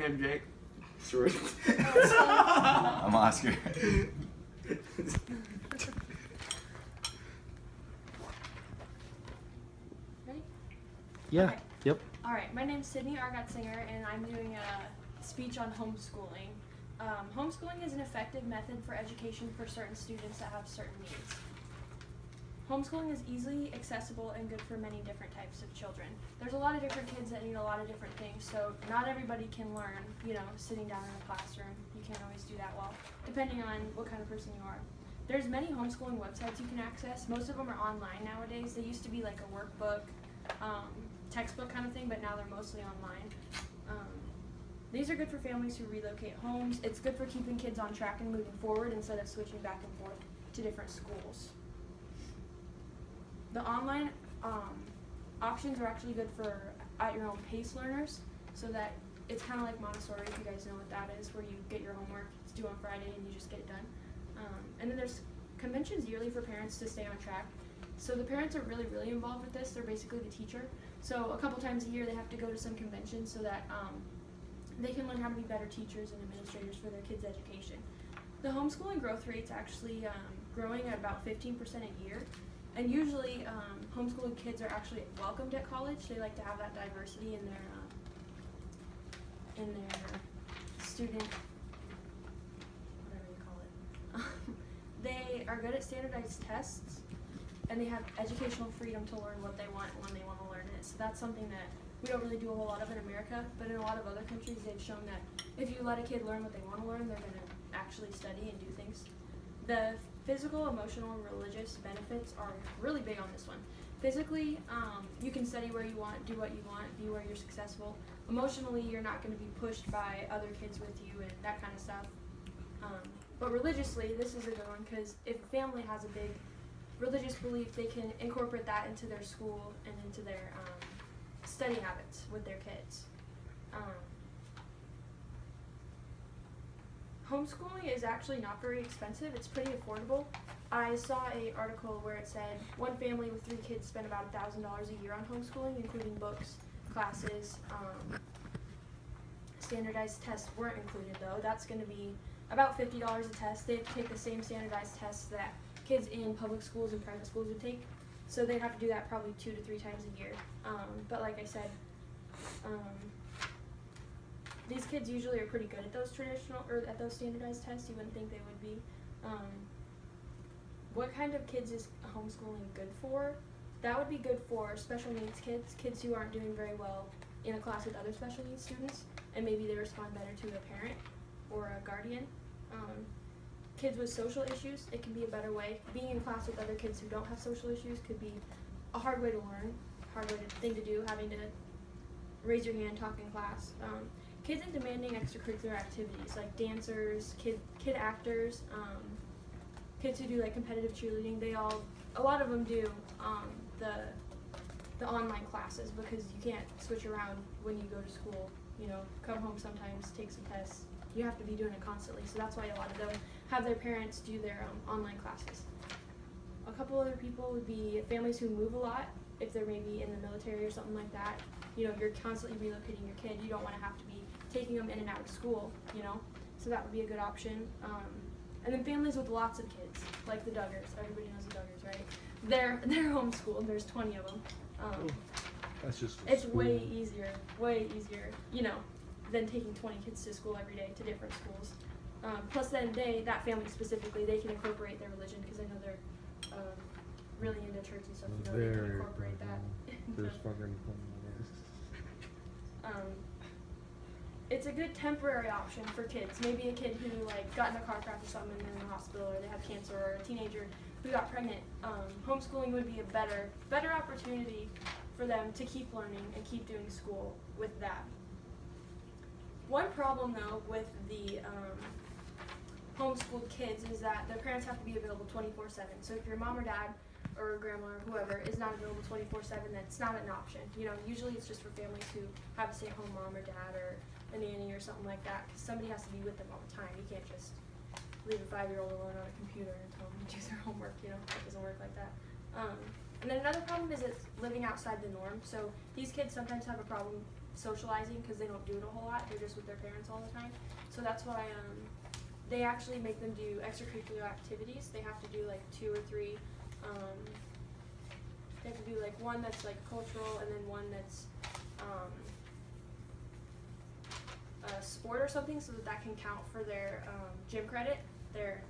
I'm Jake. Sure. I'm Oscar. Ready? Yeah. Okay. Yep. All right. My name's Sydney Argot-Singer, and I'm doing a speech on homeschooling. Homeschooling is an effective method for education for certain students that have certain needs. Homeschooling is easily accessible and good for many different types of children. There's a lot of different kids that need a lot of different things, so not everybody can learn, sitting down in a classroom. You can't always do that well, depending on what kind of person you are. There's many homeschooling websites you can access. Most of them are online nowadays. They used to be like a workbook, textbook kind of thing, but now they're mostly online. These are good for families who relocate homes. It's good for keeping kids on track and moving forward instead of switching back and forth to different schools. The online options are actually good for at-your-own pace learners, so that it's kind of like Montessori, if you guys know what that is, where you get your homework, it's due on Friday, and you just get it done. And then there's conventions yearly for parents to stay on track. So the parents are really, really involved with this. They're basically the teacher. So a couple times a year they have to go to some convention so that they can learn how to be better teachers and administrators for their kids' education. The homeschooling growth rate's actually growing at about 15% a year. And usually homeschooling kids are actually welcomed at college. They like to have that diversity in their student, whatever you call it. They are good at standardized tests, and they have educational freedom to learn what they want when they want to learn it. So that's something that we don't really do a whole lot of in America, but in a lot of other countries they've shown that if you let a kid learn what they want to learn, they're going to actually study and do things. The physical, emotional, and religious benefits are really big on this one. Physically, you can study where you want, do what you want, be where you're successful. Emotionally, you're not going to be pushed by other kids with you and that kind of stuff. But religiously, this is a good one because if a family has a big religious belief, they can incorporate that into their school and into their study habits with their kids. Homeschooling is actually not very expensive. It's pretty affordable. I saw an article where it said one family with 3 kids spent about $1,000 a year on homeschooling, including books, classes. Standardized tests weren't included though. That's going to be about $50 a test. They take the same standardized tests that kids in public schools and private schools would take. So they'd have to do that probably 2 to 3 times a year. But like I said, these kids usually are pretty good at those at those standardized tests. You wouldn't think they would be. What kind of kids is homeschooling good for? That would be good for special needs kids who aren't doing very well in a class with other special needs students, and maybe they respond better to a parent or a guardian. Kids with social issues, it can be a better way. Being in class with other kids who don't have social issues could be a hard way to learn, thing to do, having to raise your hand, talk in class. Kids in demanding extracurricular activities like dancers, kid actors, kids who do like competitive cheerleading, a lot of them do the online classes because you can't switch around when you go to school. Come home sometimes, take some tests. You have to be doing it constantly, so that's why a lot of them have their parents do their online classes. A couple other people would be families who move a lot, if they're maybe in the military or something like that. You're constantly relocating your kid. You don't want to have to be taking them in and out of school, so that would be a good option. And then families with lots of kids, like the Duggars. Everybody knows the Duggars, right? They're homeschooled. There's 20 of them. That's just. It's way easier, than taking 20 kids to school every day to different schools. Plus, then that family specifically, they can incorporate their religion because I know they're really into church and stuff. They can incorporate that. There's fucking. It's a good temporary option for kids. Maybe a kid who got in a car crash or something and they're in the hospital, or they have cancer, or a teenager who got pregnant. Homeschooling would be a better opportunity for them to keep learning and keep doing school with that. One problem though with the homeschooled kids is that their parents have to be available 24/7. So if your mom or dad or grandma or whoever is not available 24/7, then it's not an option. Usually it's just for families who have a stay-at-home mom or dad or a nanny or something like that, because somebody has to be with them all the time. You can't just leave a 5-year-old alone on a computer and tell them to do their homework. It doesn't work like that. And then another problem is it's living outside the norm. So these kids sometimes have a problem socializing because they don't do it a whole lot. They're just with their parents all the time. So that's why they actually make them do extracurricular activities. They have to do like 2 or 3. They have to do like one that's like cultural and then one that's a sport or something, so that can count for their gym credit, their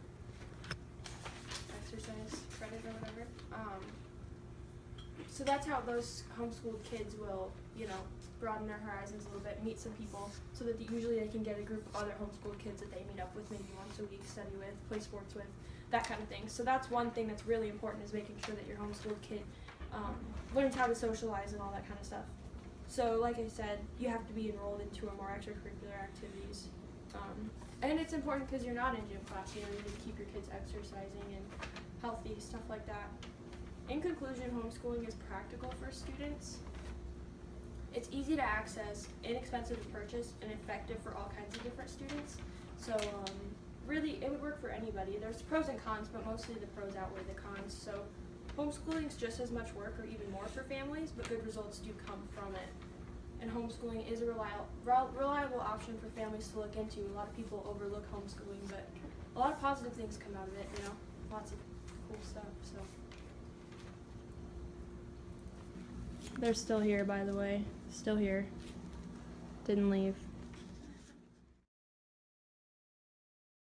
exercise credit or whatever. So that's how those homeschooled kids will, broaden their horizons a little bit, meet some people, so that usually they can get a group of other homeschooled kids that they meet up with maybe once a week, study with, play sports with, that kind of thing. So that's one thing that's really important, is making sure that your homeschooled kid learns how to socialize and all that kind of stuff. So like I said, you have to be enrolled in 2 or more extracurricular activities. And it's important because you're not in gym class, you need to keep your kids exercising and healthy, stuff like that. In conclusion, homeschooling is practical for students. It's easy to access, inexpensive to purchase, and effective for all kinds of different students. So really, it would work for anybody. There's pros and cons, but mostly the pros outweigh the cons. So homeschooling is just as much work or even more for families, but good results do come from it. And homeschooling is a reliable option for families to look into. A lot of people overlook homeschooling, but a lot of positive things come out of it, lots of cool stuff. So they're still here, by the way. Still here. Didn't leave.